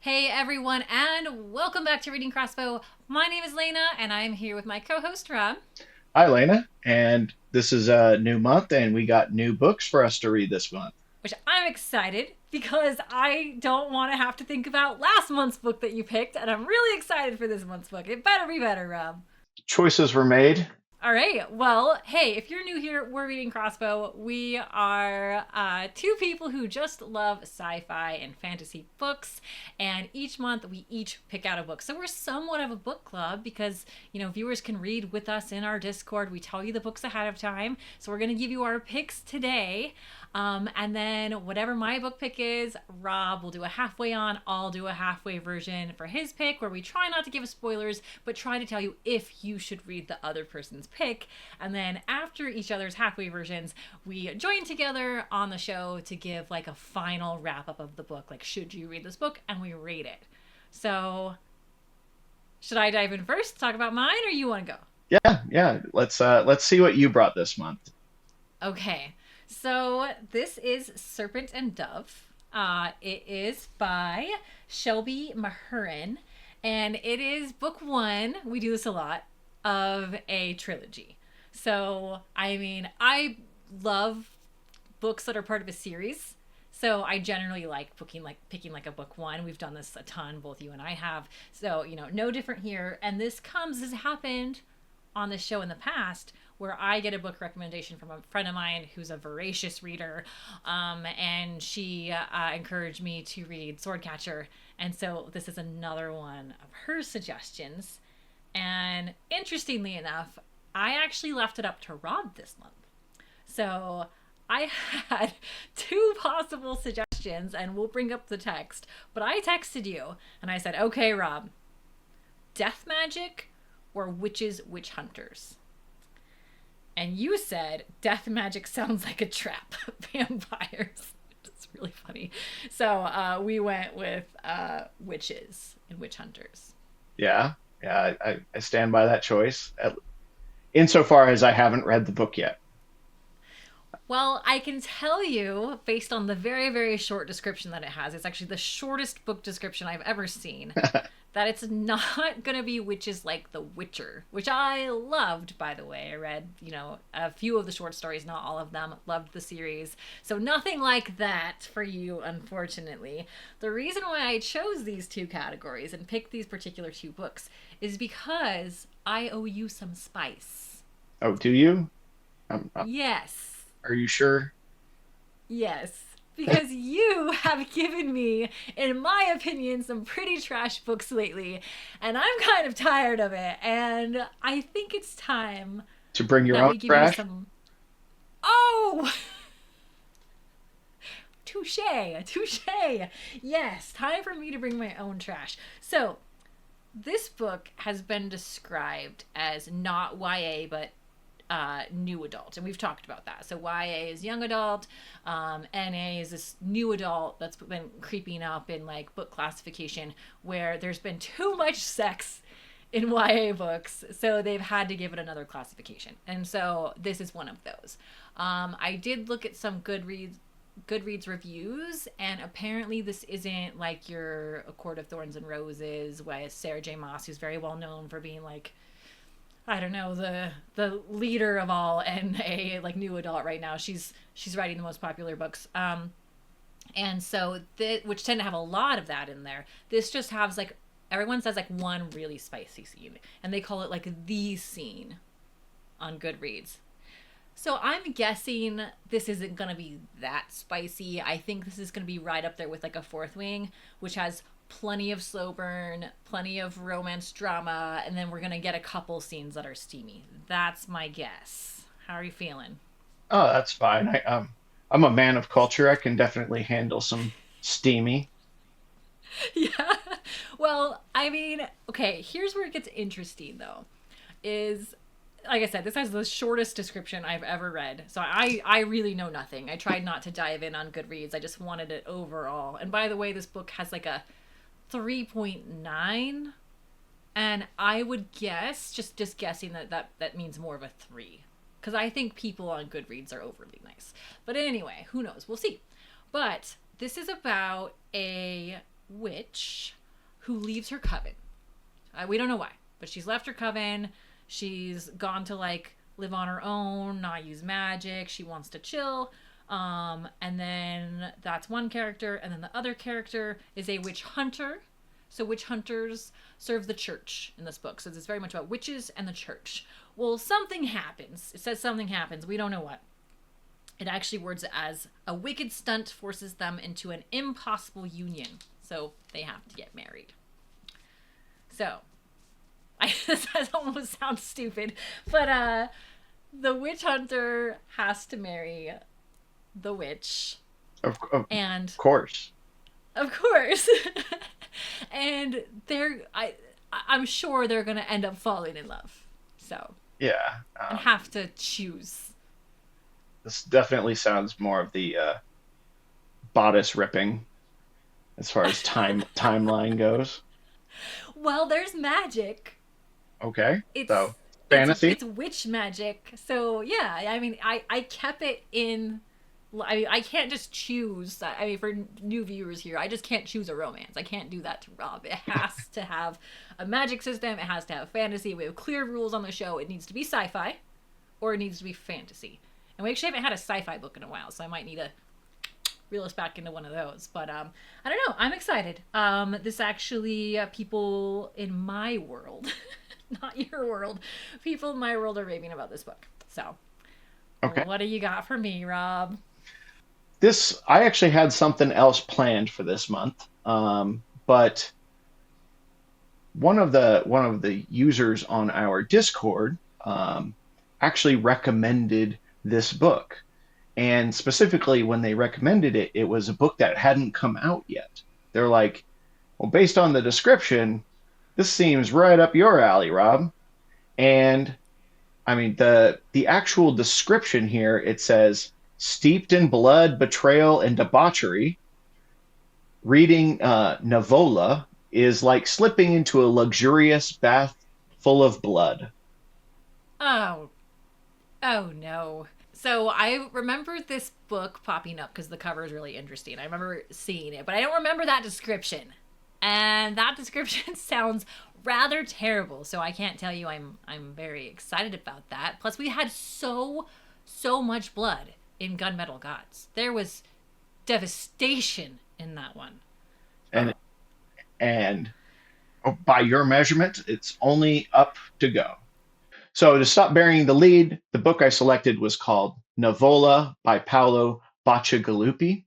Hey everyone, and welcome back to Reading Crossbow. My name is Lena, and I'm here with my co-host Rob, Hi, Lena. And this is a new month, and we got new books for us to read this month. which I'm excited because I don't want to have to think about last month's book that you picked, and I'm really excited for this month's book. It better be better, Rob. Choices were made. All right. Well, hey, if you're new here, we're reading Crossbow. We are two people who just love sci fi and fantasy books. And each month we each pick out a book. So we're somewhat of a book club because, viewers can read with us in our Discord. We tell you the books ahead of time. So we're going to give you our picks today. And then whatever my book pick is, Rob will do a halfway on. I'll do a halfway version for his pick, where we try not to give spoilers, but try to tell you if you should read the other person's pick. And then after each other's halfway versions, we join together on the show to give like a final wrap up of the book. Like, should you read this book? And we rate it. So, should I dive in first, talk about mine, or you want to go? Yeah. Let's see what you brought this month. Okay, so this is Serpent and Dove. It is by Shelby Mahurin, and it is book one. We do this a lot of a trilogy. So, I mean, I love books that are part of a series. So I generally like picking like a book one. We've done this a ton, both you and I have. So, no different here. And this has happened on this show in the past where I get a book recommendation from a friend of mine who's a voracious reader, and she encouraged me to read Swordcatcher, and so this is another one of her suggestions. And interestingly enough, I actually left it up to Rob this month. So I had two possible suggestions, and we'll bring up the text. But I texted you and I said, okay, Rob, death magic or witches, witch hunters? And you said death magic sounds like a trap. Vampires. It's really funny. So we went with witches and witch hunters. Yeah. I stand by that choice, insofar as I haven't read the book yet. Well, I can tell you, based on the very, very short description that it has, it's actually the shortest book description I've ever seen, that it's not going to be witches like The Witcher, which I loved, by the way. I read, a few of the short stories, not all of them. Loved the series. So nothing like that for you, unfortunately. The reason why I chose these two categories and picked these particular two books is because I owe you some spice. Oh, do you? Yes. Are you sure? Yes, because you have given me, in my opinion, some pretty trash books lately, and I'm kind of tired of it. And I think it's time To bring your that own we give you trash? some. Oh, touche, touche. Yes, time for me to bring my own trash. So, this book has been described as not YA, but new adult, and we've talked about that. So YA is young adult, NA is this new adult that's been creeping up in like book classification, where there's been too much sex in YA books, so they've had to give it another classification. And so this is one of those. I did look at some Goodreads reviews, and apparently this isn't like your A Court of Thorns and Roses with Sarah J. Maas, who's very well known for being like, I don't know, the leader of all and a like new adult right now. She's writing the most popular books. And so which tend to have a lot of that in there. This just has like, everyone says like one really spicy scene, and they call it like the scene on Goodreads. So I'm guessing this isn't going to be that spicy. I think this is going to be right up there with like a Fourth Wing, which has plenty of slow burn, plenty of romance drama, and then we're going to get a couple scenes that are steamy. That's my guess. How are you feeling? Oh, that's fine. I'm a man of culture. I can definitely handle some steamy. Yeah. Well, I mean, okay, here's where it gets interesting though. Is like I said, this has the shortest description I've ever read. So I really know nothing. I tried not to dive in on Goodreads. I just wanted it overall. And by the way, this book has like a 3.9, and I would guess, just guessing, that means more of a 3, because I think people on Goodreads are overly nice. But anyway, who knows? We'll see. But this is about a witch who leaves her coven. We don't know why, but she's left her coven. She's gone to like live on her own, not use magic. She wants to chill. And then that's one character. And then the other character is a witch hunter. So witch hunters serve the church in this book. So it's very much about witches and the church. Well, something happens. It says something happens. We don't know what. It actually words it as a wicked stunt forces them into an impossible union. So they have to get married. So, this almost sounds stupid, but the witch hunter has to marry the witch. Of and course. Of course. And I'm sure they're going to end up falling in love. So. Yeah. And have to choose. This definitely sounds more of the bodice ripping as far as timeline goes. Well, there's magic. Okay. It's, so fantasy. It's witch magic. So yeah, I mean, I kept it in. I can't just choose. I mean, for new viewers here, I just can't choose a romance. I can't do that to Rob. It has to have a magic system. It has to have fantasy. We have clear rules on the show. It needs to be sci-fi, or it needs to be fantasy. And we actually haven't had a sci-fi book in a while, so I might need to reel us back into one of those. But I don't know. I'm excited. This actually, people in my world, not your world, people in my world are raving about this book. So, okay. What do you got for me, Rob? I actually had something else planned for this month, but one of the users on our Discord actually recommended this book. And specifically, when they recommended it, it was a book that hadn't come out yet. They're like, well, based on the description, this seems right up your alley, Rob. And I mean, the actual description here, it says, steeped in blood, betrayal, and debauchery, reading Navola is like slipping into a luxurious bath full of blood. Oh no. So I remember this book popping up because the cover is really interesting. I remember seeing it, but I don't remember that description. And that description sounds rather terrible. So I can't tell you I'm very excited about that. Plus we had so much blood in Gunmetal Gods. There was devastation in that one. And by your measurement, it's only up to go. So to stop burying the lead, the book I selected was called Navola by Paolo Bacigalupi.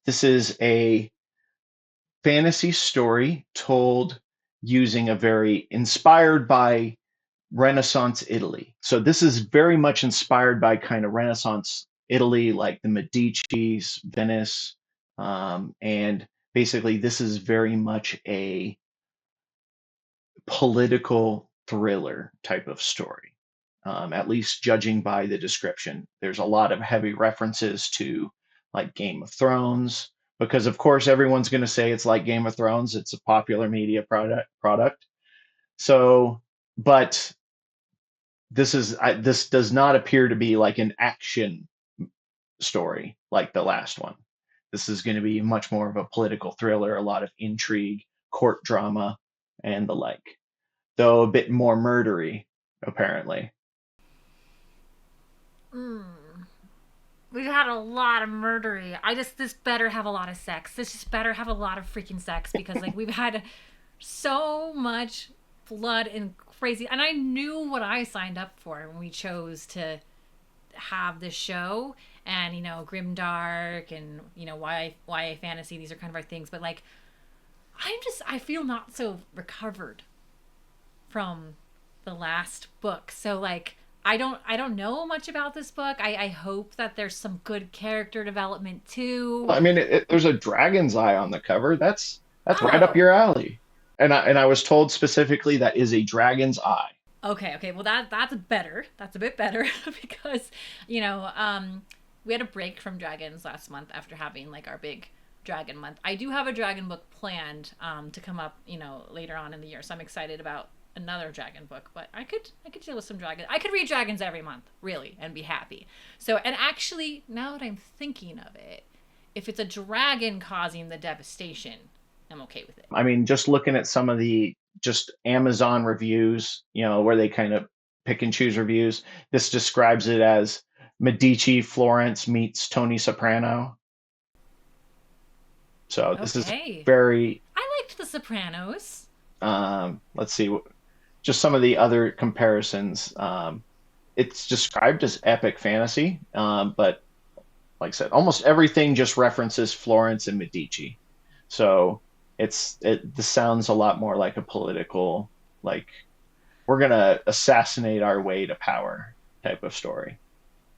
This is a fantasy story told using inspired by Renaissance Italy. So this is very much inspired by kind of Renaissance Italy, like the Medici's, Venice, and basically this is very much a political thriller type of story, at least judging by the description. There's a lot of heavy references to like Game of Thrones, because of course everyone's going to say it's like Game of Thrones. It's a popular media product. So, but this does not appear to be like an action story like the last one. This is going to be much more of a political thriller, a lot of intrigue, court drama, and the like. Though a bit more murdery, apparently. We've had a lot of murdery. This better have a lot of sex. This just better have a lot of freaking sex, because like we've had so much blood and crazy. And I knew what I signed up for when we chose to have this show, and you know, grimdark and you know, YA fantasy. These are kind of our things, but like I feel not so recovered from the last book. So like I don't know much about this book. I hope that there's some good character development too. I mean, there's a dragon's eye on the cover. That's right up your alley. And I was told specifically that is a dragon's eye. Okay. Well, that's better. That's a bit better because, you know, we had a break from dragons last month after having like our big dragon month. I do have a dragon book planned to come up, you know, later on in the year. So I'm excited about another dragon book, but I could deal with some dragons. I could read dragons every month, really, and be happy. So, and actually, now that I'm thinking of it, if it's a dragon causing the devastation, I'm okay with it. I mean, just looking at some of the just Amazon reviews, where they kind of pick and choose reviews, this describes it as Medici Florence meets Tony Soprano. So this is Okay. very, I liked The Sopranos. let's see, just some of the other comparisons. It's described as epic fantasy, but like I said, almost everything just references Florence and Medici. So this sounds a lot more like a political, like we're gonna assassinate our way to power type of story.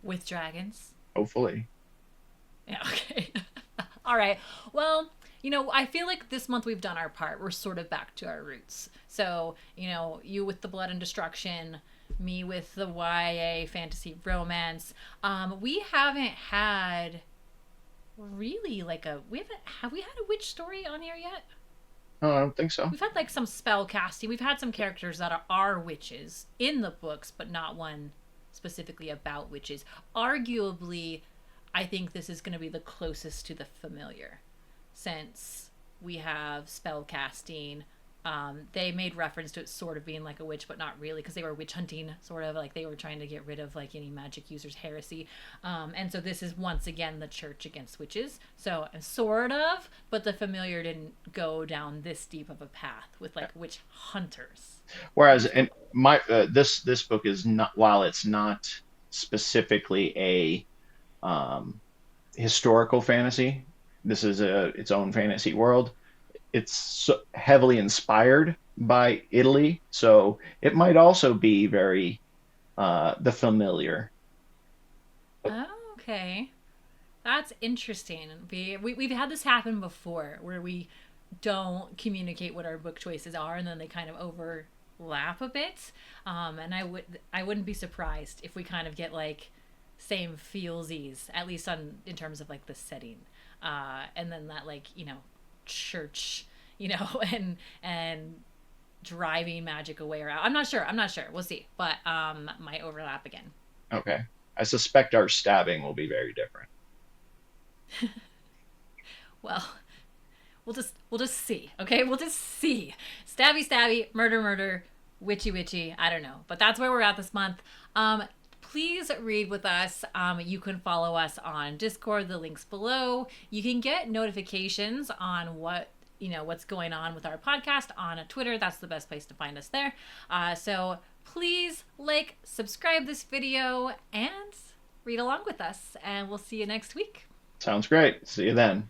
With dragons. Hopefully. Yeah, okay. All right. Well, I feel like this month we've done our part. We're sort of back to our roots. So, you with the blood and destruction, me with the YA fantasy romance. We haven't had really like have we had a witch story on here yet? No, I don't think so. We've had like some spell casting. We've had some characters that are witches in the books, but not one specifically about witches. Arguably, I think this is going to be the closest to the familiar, since we have spell casting. They made reference to it sort of being like a witch, but not really, because they were witch hunting, sort of like they were trying to get rid of like any magic users' heresy. And so this is once again the church against witches. So sort of, but the familiar didn't go down this deep of a path with like witch hunters. Whereas in my this book is not, while it's not specifically a historical fantasy, this is its own fantasy world. It's so heavily inspired by Italy, so it might also be very the familiar. Oh, okay. That's interesting. We've had this happen before where we don't communicate what our book choices are and then they kind of overlap a bit. And I wouldn't be surprised if we kind of get like same feelsies, at least in terms of like the setting. And then that like, church, and driving magic away or out. I'm not sure. We'll see. But might overlap again. Okay, I suspect our stabbing will be very different. Well, we'll just see. Okay, we'll just see. Stabby stabby, murder murder, witchy witchy. I don't know, but that's where we're at this month. Please read with us. You can follow us on Discord. The links below. You can get notifications on what's going on with our podcast on Twitter. That's the best place to find us there. So please subscribe this video, and read along with us. And we'll see you next week. Sounds great. See you then.